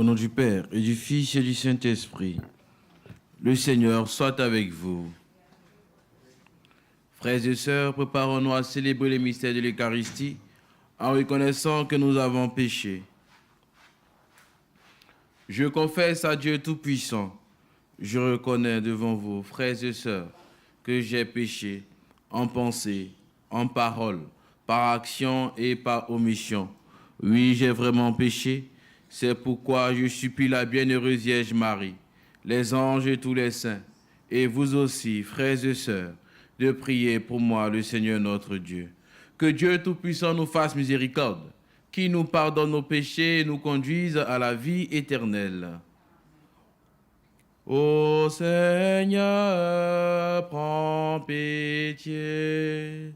Au nom du Père, et du Fils, et du Saint-Esprit, le Seigneur soit avec vous. Frères et sœurs, préparons-nous à célébrer les mystères de l'Eucharistie en reconnaissant que nous avons péché. Je confesse à Dieu Tout-Puissant, je reconnais devant vous, frères et sœurs, que j'ai péché en pensée, en parole, par action et par omission. Oui, j'ai vraiment péché. C'est pourquoi je supplie la bienheureuse Vierge Marie, les anges et tous les saints, et vous aussi, frères et sœurs, de prier pour moi, le Seigneur notre Dieu. Que Dieu Tout-Puissant nous fasse miséricorde, qui nous pardonne nos péchés et nous conduise à la vie éternelle. Ô Seigneur, prends pitié.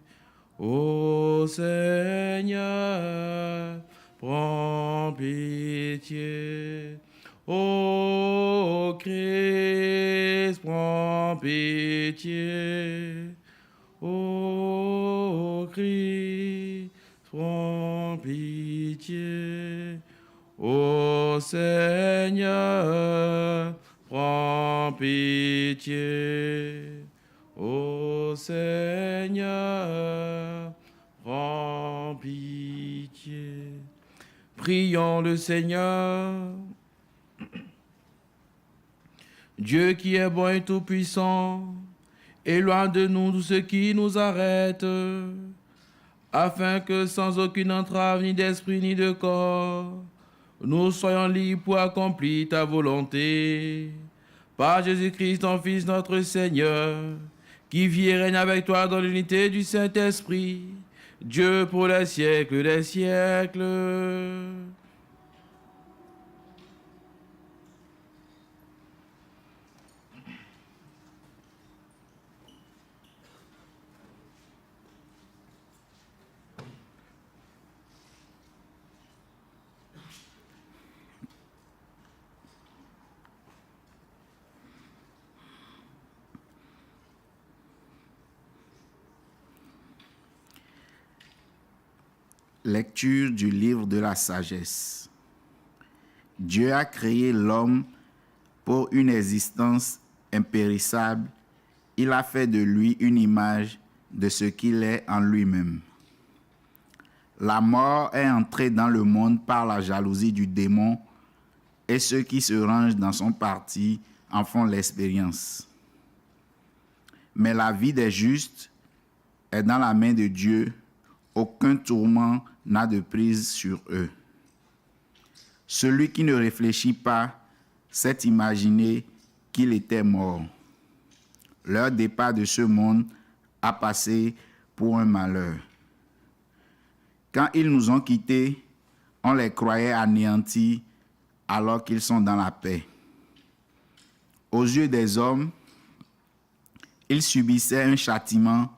Ô Seigneur, prends pitié. Ô Christ, prends pitié. Ô Christ, prends pitié. Ô Seigneur, prends pitié. Ô Seigneur, prends pitié. Prions le Seigneur. Dieu qui est bon et tout-puissant, éloigne de nous tout ce qui nous arrête, afin que sans aucune entrave ni d'esprit ni de corps, nous soyons libres pour accomplir ta volonté. Par Jésus-Christ, ton Fils, notre Seigneur, qui vit et règne avec toi dans l'unité du Saint-Esprit, Dieu pour les siècles des siècles. Lecture du livre de la sagesse. Dieu a créé l'homme pour une existence impérissable. Il a fait de lui une image de ce qu'il est en lui-même. La mort est entrée dans le monde par la jalousie du démon et ceux qui se rangent dans son parti en font l'expérience. Mais la vie des justes est dans la main de Dieu. Aucun tourment n'a de prise sur eux. Celui qui ne réfléchit pas s'est imaginé qu'il était mort. Leur départ de ce monde a passé pour un malheur. Quand ils nous ont quittés, on les croyait anéantis alors qu'ils sont dans la paix. Aux yeux des hommes, ils subissaient un châtiment,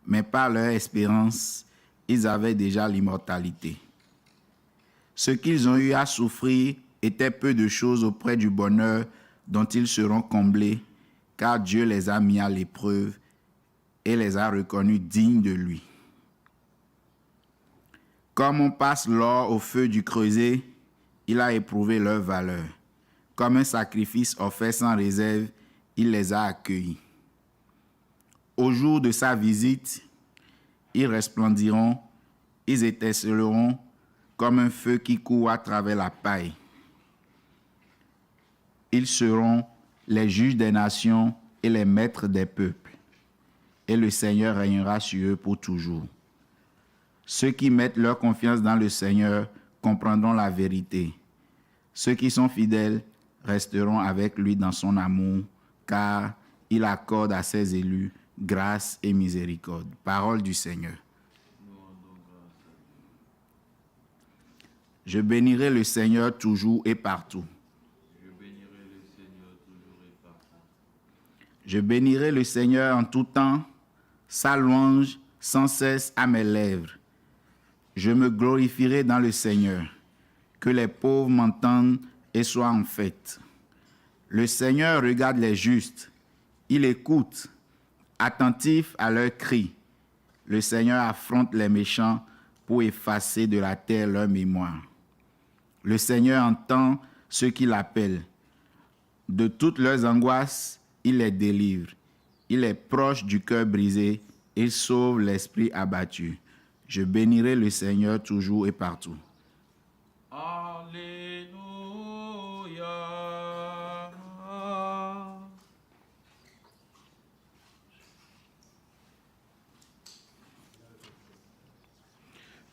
mais par leur espérance, ils avaient déjà l'immortalité. Ce qu'ils ont eu à souffrir était peu de choses auprès du bonheur dont ils seront comblés, car Dieu les a mis à l'épreuve et les a reconnus dignes de lui. Comme on passe l'or au feu du creuset, il a éprouvé leur valeur. Comme un sacrifice offert sans réserve, il les a accueillis. Au jour de sa visite, ils resplendiront, ils étinceleront comme un feu qui court à travers la paille. Ils seront les juges des nations et les maîtres des peuples. Et le Seigneur régnera sur eux pour toujours. Ceux qui mettent leur confiance dans le Seigneur comprendront la vérité. Ceux qui sont fidèles resteront avec lui dans son amour, car il accorde à ses élus grâce et miséricorde. Parole du Seigneur. Je bénirai le Seigneur toujours et partout. Je bénirai le Seigneur en tout temps, sa louange sans cesse à mes lèvres. Je me glorifierai dans le Seigneur. Que les pauvres m'entendent et soient en fête. Le Seigneur regarde les justes. Il écoute, attentif à leurs cris. Le Seigneur affronte les méchants pour effacer de la terre leur mémoire. Le Seigneur entend ceux qui l'appellent. De toutes leurs angoisses, il les délivre. Il est proche du cœur brisé. Il sauve l'esprit abattu. Je bénirai le Seigneur toujours et partout. Alléluia.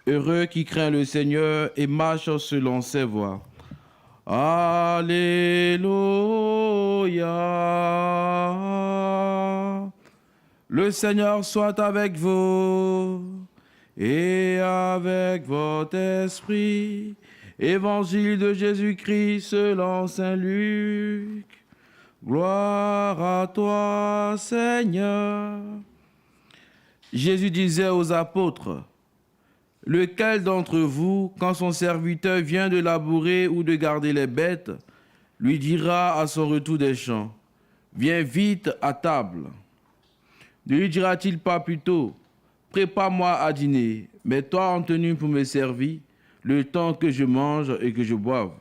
Heureux qui craint le Seigneur et marche selon ses voies. Alléluia. Le Seigneur soit avec vous et avec votre esprit. Évangile de Jésus-Christ selon saint Luc. Gloire à toi, Seigneur. Jésus disait aux apôtres: lequel d'entre vous, quand son serviteur vient de labourer ou de garder les bêtes, lui dira à son retour des champs: viens vite à table? Ne lui dira-t-il pas plutôt: prépare-moi à dîner, mets-toi en tenue pour me servir, le temps que je mange et que je boive?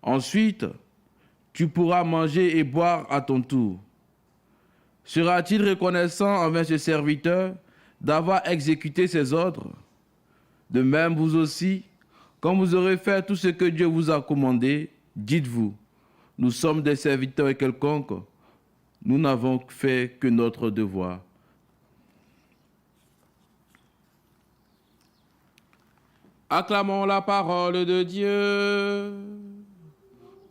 Ensuite, tu pourras manger et boire à ton tour. Sera-t-il reconnaissant envers ce serviteur d'avoir exécuté ses ordres? De même, vous aussi, quand vous aurez fait tout ce que Dieu vous a commandé, dites-vous: nous sommes des serviteurs quelconques, nous n'avons fait que notre devoir. Acclamons la parole de Dieu.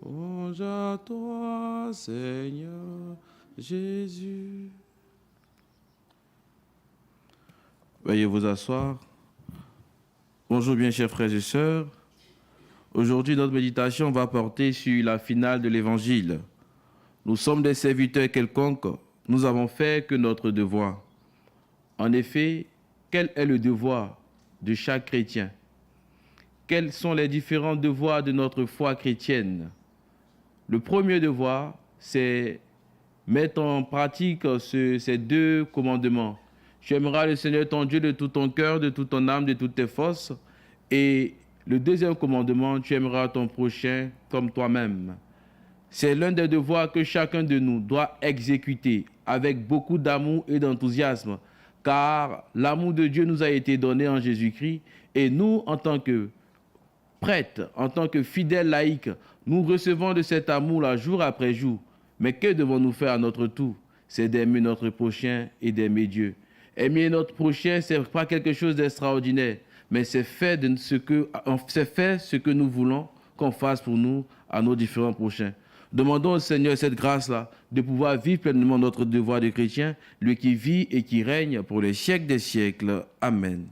Louange à toi, Seigneur Jésus. Veuillez vous asseoir. Bonjour bien chers frères et sœurs. Aujourd'hui, notre méditation va porter sur la finale de l'Évangile. Nous sommes des serviteurs quelconques, nous avons fait que notre devoir. En effet, quel est le devoir de chaque chrétien? Quels sont les différents devoirs de notre foi chrétienne? Le premier devoir, c'est mettre en pratique ces deux commandements. Tu aimeras le Seigneur ton Dieu de tout ton cœur, de toute ton âme, de toutes tes forces. Et le deuxième commandement, tu aimeras ton prochain comme toi-même. C'est l'un des devoirs que chacun de nous doit exécuter avec beaucoup d'amour et d'enthousiasme, car l'amour de Dieu nous a été donné en Jésus-Christ, et nous, en tant que prêtres, en tant que fidèles laïcs, nous recevons de cet amour-là jour après jour. Mais que devons-nous faire à notre tour? C'est d'aimer notre prochain et d'aimer Dieu. Aimer notre prochain, ce n'est pas quelque chose d'extraordinaire, mais c'est faire ce que nous voulons qu'on fasse pour nous à nos différents prochains. Demandons au Seigneur cette grâce-là, de pouvoir vivre pleinement notre devoir de chrétien, lui qui vit et qui règne pour les siècles des siècles. Amen.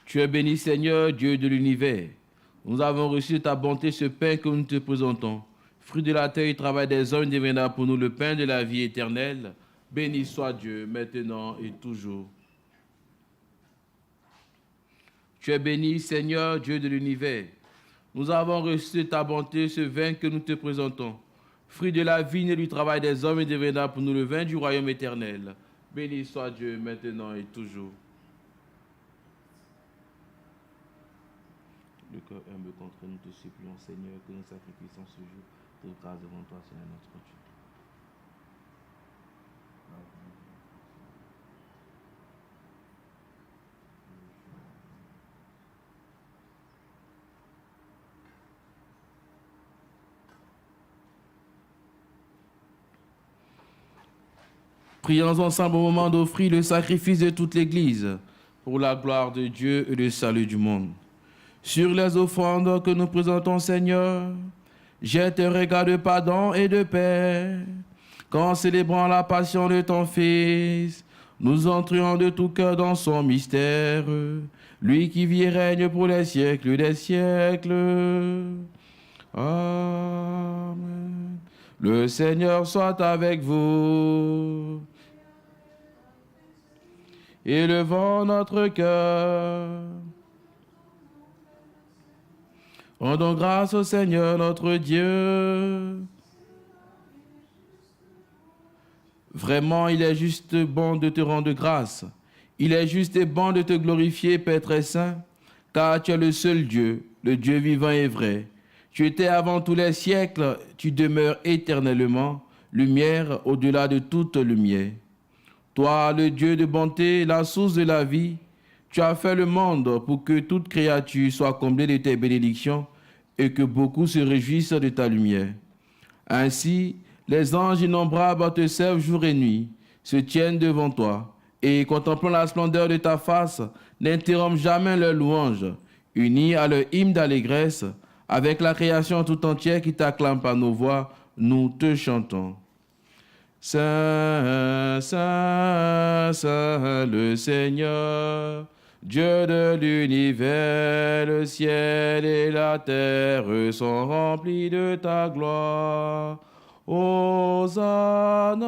Tu es béni, Seigneur, Dieu de l'univers. Nous avons reçu de ta bonté ce pain que nous te présentons. Fruit de la terre et travail des hommes deviendra pour nous le pain de la vie éternelle. Béni soit Dieu, maintenant et toujours. Tu es béni, Seigneur, Dieu de l'univers. Nous avons reçu de ta bonté ce vin que nous te présentons. fruit de la vigne et du travail des hommes, et deviendra pour nous le vin du royaume éternel. Béni soit Dieu, maintenant et toujours. Le cœur humble contre nous te supplions, Seigneur, que nous sacrifions ce jour de grâce devant toi, Seigneur notre Dieu. Prions ensemble au moment d'offrir le sacrifice de toute l'Église pour la gloire de Dieu et le salut du monde. Sur les offrandes que nous présentons, Seigneur, jette un regard de pardon et de paix. Qu'en célébrant la passion de ton Fils, nous entrions de tout cœur dans son mystère, lui qui vit et règne pour les siècles des siècles. Amen. Le Seigneur soit avec vous. Élevons notre cœur. Rendons grâce au Seigneur notre Dieu. Vraiment, il est juste bon de te rendre grâce. Il est juste et bon de te glorifier, Père très saint, car tu es le seul Dieu, le Dieu vivant et vrai. Tu étais avant tous les siècles, tu demeures éternellement, lumière au-delà de toute lumière. Toi, le Dieu de bonté, la source de la vie, tu as fait le monde pour que toute créature soit comblée de tes bénédictions et que beaucoup se réjouissent de ta lumière. Ainsi, les anges innombrables te servent jour et nuit, se tiennent devant toi et, contemplant la splendeur de ta face, n'interrompent jamais leur louange, unis à leur hymne d'allégresse, avec la création tout entière qui t'acclame par nos voix, nous te chantons. Saint, Saint, Saint, le Seigneur, Dieu de l'univers, le ciel et la terre sont remplis de ta gloire. Hosanna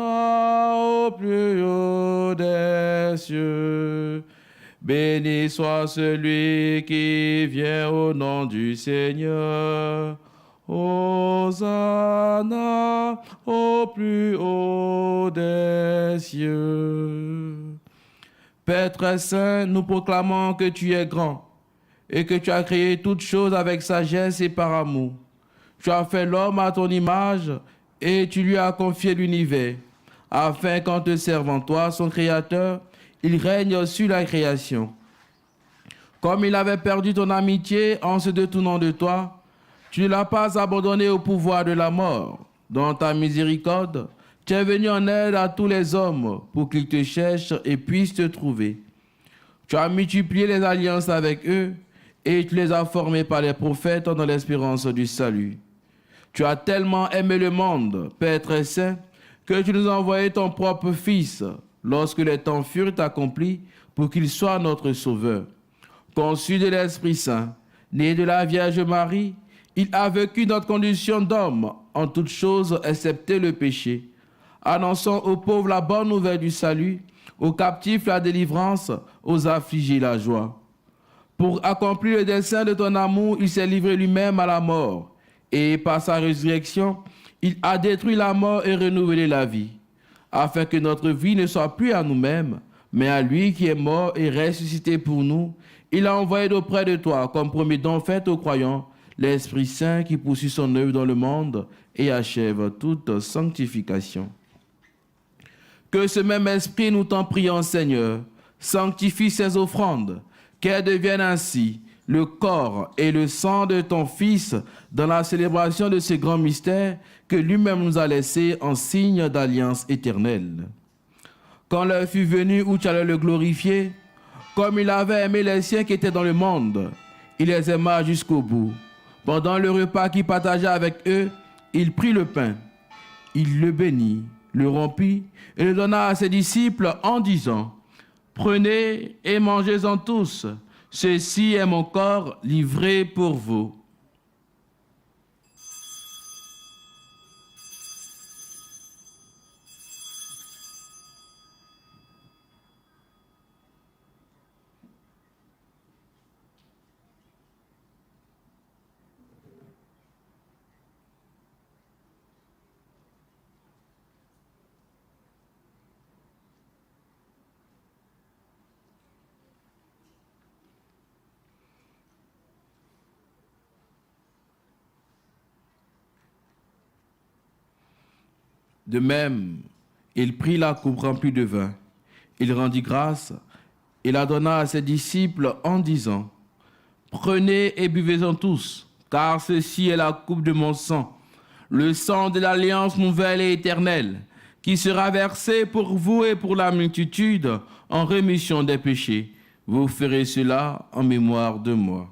au plus haut des cieux. Béni soit celui qui vient au nom du Seigneur. Hosanna au plus haut des cieux. Père très saint, nous proclamons que tu es grand et que tu as créé toutes choses avec sagesse et par amour. Tu as fait l'homme à ton image et tu lui as confié l'univers, afin qu'en te servant toi, son créateur, il règne sur la création. Comme il avait perdu ton amitié en se détournant de toi, tu ne l'as pas abandonné au pouvoir de la mort. Dans ta miséricorde, tu es venu en aide à tous les hommes pour qu'ils te cherchent et puissent te trouver. Tu as multiplié les alliances avec eux et tu les as formés par les prophètes dans l'espérance du salut. Tu as tellement aimé le monde, Père très saint, que tu nous as envoyé ton propre Fils lorsque les temps furent accomplis pour qu'il soit notre Sauveur. Conçu de l'Esprit Saint, né de la Vierge Marie, il a vécu notre condition d'homme en toutes choses excepté le péché, annonçant aux pauvres la bonne nouvelle du salut, aux captifs la délivrance, aux affligés la joie. Pour accomplir le dessein de ton amour, il s'est livré lui-même à la mort, et par sa résurrection, il a détruit la mort et renouvelé la vie, afin que notre vie ne soit plus à nous-mêmes, mais à lui qui est mort et ressuscité pour nous. Il a envoyé auprès de toi, comme premier don fait aux croyants, l'Esprit Saint qui poursuit son œuvre dans le monde et achève toute sanctification. Que ce même Esprit, nous t'en prions, Seigneur, sanctifie ces offrandes, qu'elles deviennent ainsi le corps et le sang de ton Fils dans la célébration de ce grand mystère que lui-même nous a laissé en signe d'alliance éternelle. Quand l'heure fut venue où tu allais le glorifier, comme il avait aimé les siens qui étaient dans le monde, il les aima jusqu'au bout. Pendant le repas qu'il partagea avec eux, il prit le pain, il le bénit, le rompit et le donna à ses disciples en disant : « Prenez et mangez-en tous, ceci est mon corps livré pour vous. » De même, il prit la coupe remplie de vin. Il rendit grâce et la donna à ses disciples en disant, « Prenez et buvez-en tous, car ceci est la coupe de mon sang, le sang de l'alliance nouvelle et éternelle, qui sera versé pour vous et pour la multitude en rémission des péchés. Vous ferez cela en mémoire de moi. »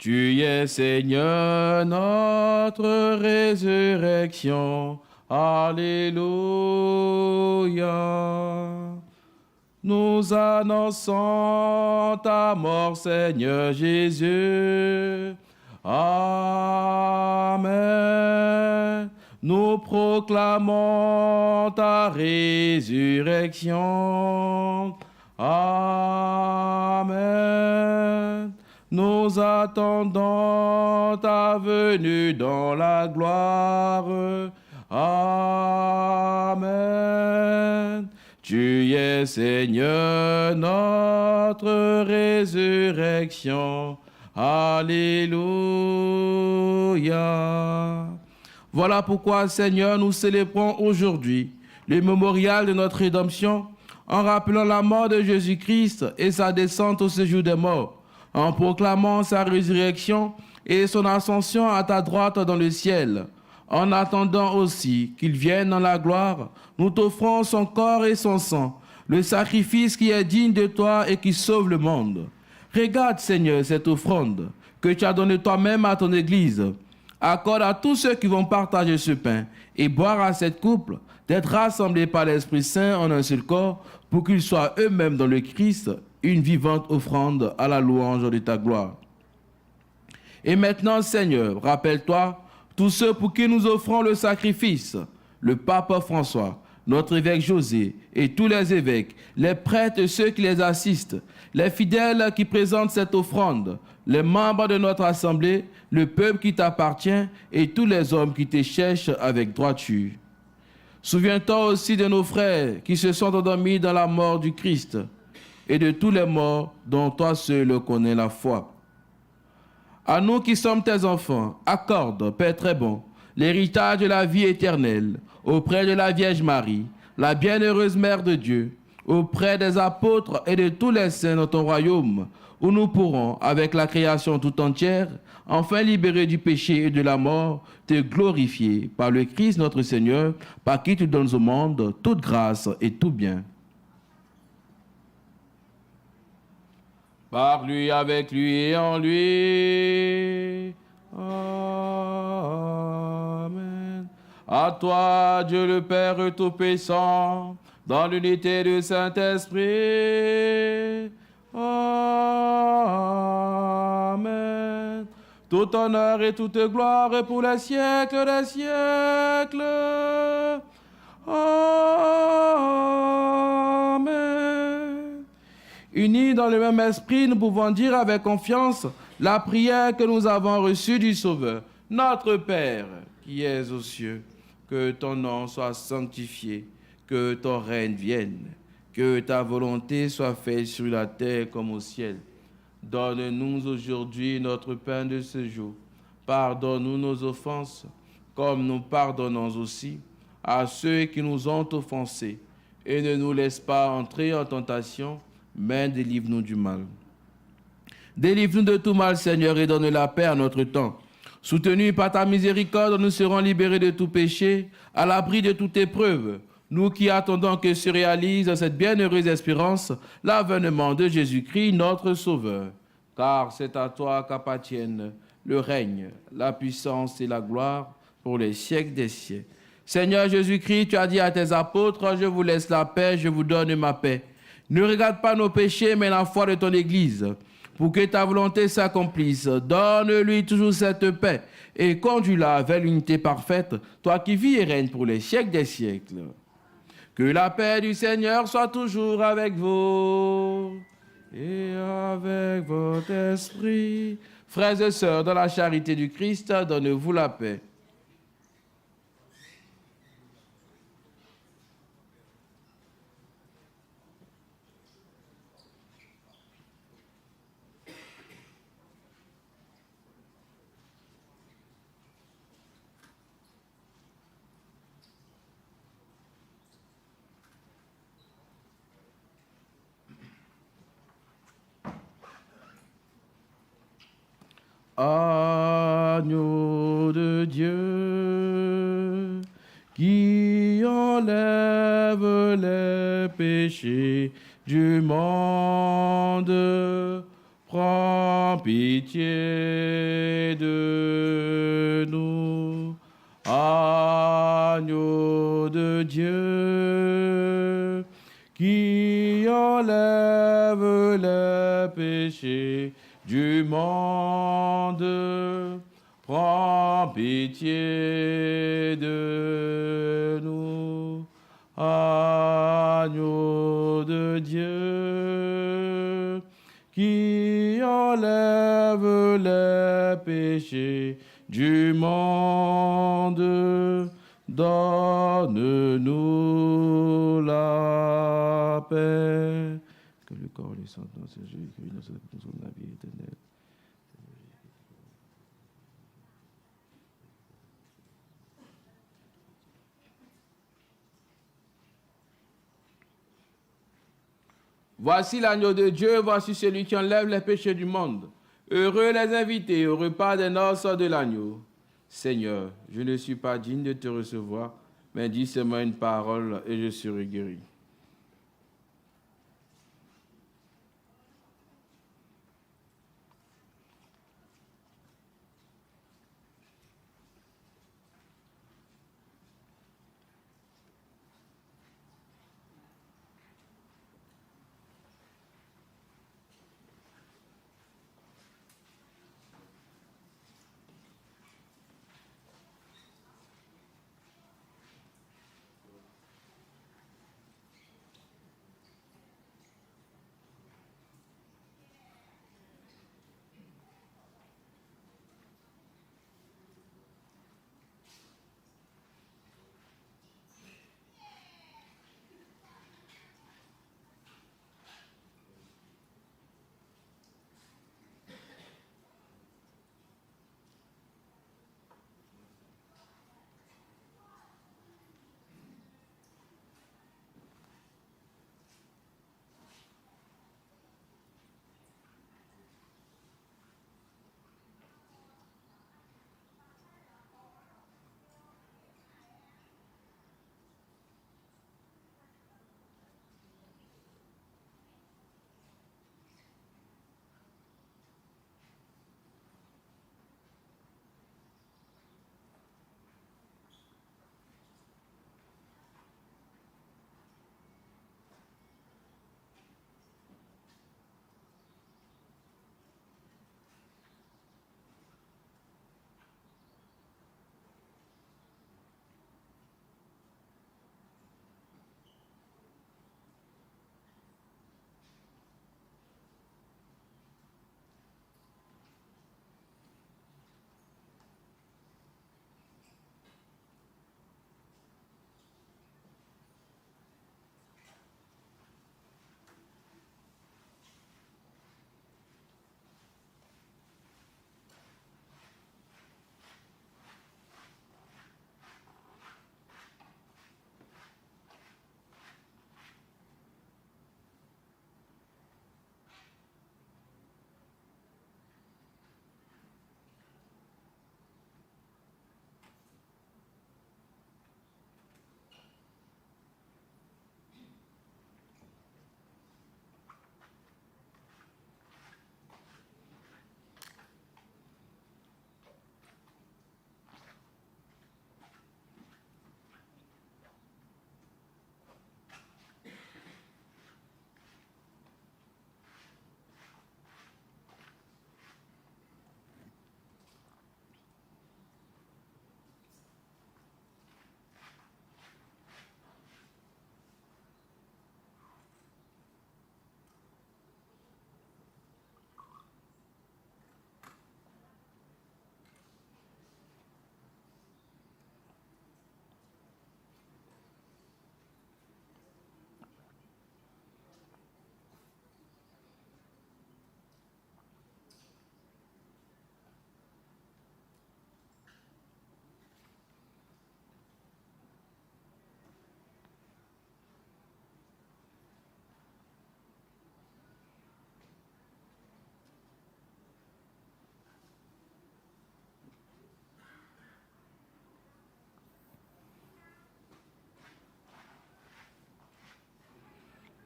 Tu es Seigneur, notre résurrection. Alléluia. Nous annonçons ta mort, Seigneur Jésus. Amen. Nous proclamons ta résurrection. Amen. Nous attendons ta venue dans la gloire. Amen. Tu es Seigneur, notre résurrection. Alléluia. Voilà pourquoi, Seigneur, nous célébrons aujourd'hui le mémorial de notre rédemption en rappelant la mort de Jésus-Christ et sa descente au séjour des morts, en proclamant sa résurrection et son ascension à ta droite dans le ciel. En attendant aussi qu'il vienne dans la gloire, nous t'offrons son corps et son sang, le sacrifice qui est digne de toi et qui sauve le monde. Regarde, Seigneur, cette offrande que tu as donnée toi-même à ton Église. Accorde à tous ceux qui vont partager ce pain et boire à cette coupe d'être rassemblés par l'Esprit Saint en un seul corps pour qu'ils soient eux-mêmes dans le Christ une vivante offrande à la louange de ta gloire. Et maintenant, Seigneur, rappelle-toi tous ceux pour qui nous offrons le sacrifice, le pape François, notre évêque José et tous les évêques, les prêtres et ceux qui les assistent, les fidèles qui présentent cette offrande, les membres de notre assemblée, le peuple qui t'appartient et tous les hommes qui te cherchent avec droiture. Souviens-toi aussi de nos frères qui se sont endormis dans la mort du Christ et de tous les morts dont toi seul connais la foi. À nous qui sommes tes enfants, accorde, Père très bon, l'héritage de la vie éternelle auprès de la Vierge Marie, la bienheureuse Mère de Dieu, auprès des apôtres et de tous les saints dans ton royaume, où nous pourrons, avec la création tout entière, enfin libérés du péché et de la mort, te glorifier par le Christ notre Seigneur, par qui tu donnes au monde toute grâce et tout bien. Par lui, avec lui et en lui. Amen. À toi, Dieu le Père Tout-Puissant, dans l'unité du Saint-Esprit. Amen. Tout honneur et toute gloire est pour les siècles des siècles. Amen. Unis dans le même esprit, nous pouvons dire avec confiance la prière que nous avons reçue du Sauveur. Notre Père, qui es aux cieux, que ton nom soit sanctifié, que ton règne vienne, que ta volonté soit faite sur la terre comme au ciel. Donne-nous aujourd'hui notre pain de ce jour. Pardonne-nous nos offenses, comme nous pardonnons aussi à ceux qui nous ont offensés. Et ne nous laisse pas entrer en tentation, mais délivre-nous du mal. Délivre-nous de tout mal, Seigneur, et donne la paix à notre temps. Soutenus par ta miséricorde, nous serons libérés de tout péché, à l'abri de toute épreuve. Nous qui attendons que se réalise cette bienheureuse espérance, l'avènement de Jésus-Christ, notre Sauveur. Car c'est à toi qu'appartiennent le règne, la puissance et la gloire pour les siècles des siècles. Seigneur Jésus-Christ, tu as dit à tes apôtres, je vous laisse la paix, je vous donne ma paix. Ne regarde pas nos péchés, mais la foi de ton Église. Pour que ta volonté s'accomplisse, donne-lui toujours cette paix et conduis-la vers l'unité parfaite, toi qui vis et règnes pour les siècles des siècles. Que la paix du Seigneur soit toujours avec vous et avec votre esprit. Frères et sœurs, dans la charité du Christ, donnez-vous la paix. Agneau de Dieu, qui enlève les péchés du monde, prends pitié de nous. Agneau de Dieu, qui enlève les péchés du monde, prends pitié de nous. Agneau de Dieu, qui enlève les péchés du monde, donne-nous la paix. Que le corps et le sang de notre Jésus-Christ nous sauve la vie éternelle. Voici l'agneau de Dieu, voici celui qui enlève les péchés du monde. Heureux les invités au repas des noces de l'agneau. Seigneur, je ne suis pas digne de te recevoir, mais dis seulement une parole et je serai guéri.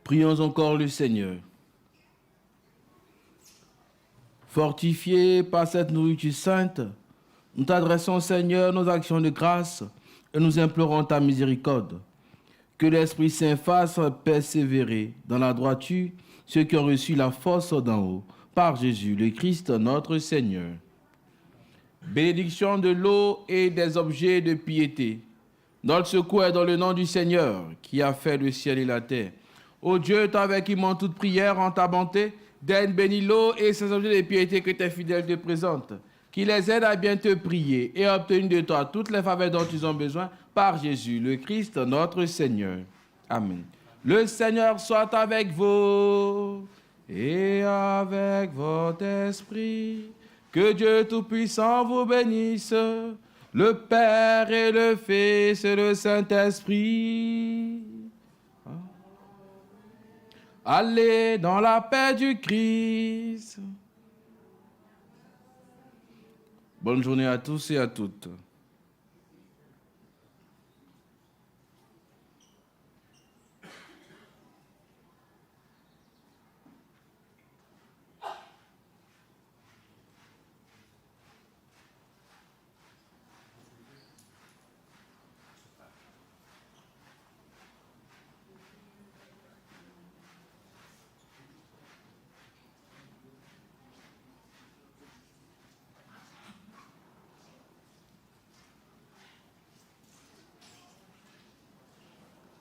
Prions encore le Seigneur. Fortifiés par cette nourriture sainte, nous t'adressons, Seigneur, nos actions de grâce et nous implorons ta miséricorde. Que l'Esprit Saint fasse persévérer dans la droiture ceux qui ont reçu la force d'en haut, par Jésus le Christ notre Seigneur. Bénédiction de l'eau et des objets de piété. Notre secours est dans le nom du Seigneur, qui a fait le ciel et la terre. Ô Dieu, toi avec qui monte toute prière en ta bonté, daigne bénir l'eau et ces objets de piété que tes fidèles te présentent, qui les aident à bien te prier et à obtenir de toi toutes les faveurs dont ils ont besoin, par Jésus, le Christ, notre Seigneur. Amen. Le Seigneur soit avec vous et avec votre esprit. Que Dieu Tout-Puissant vous bénisse, le Père et le Fils et le Saint-Esprit. Allez dans la paix du Christ. Bonne journée à tous et à toutes.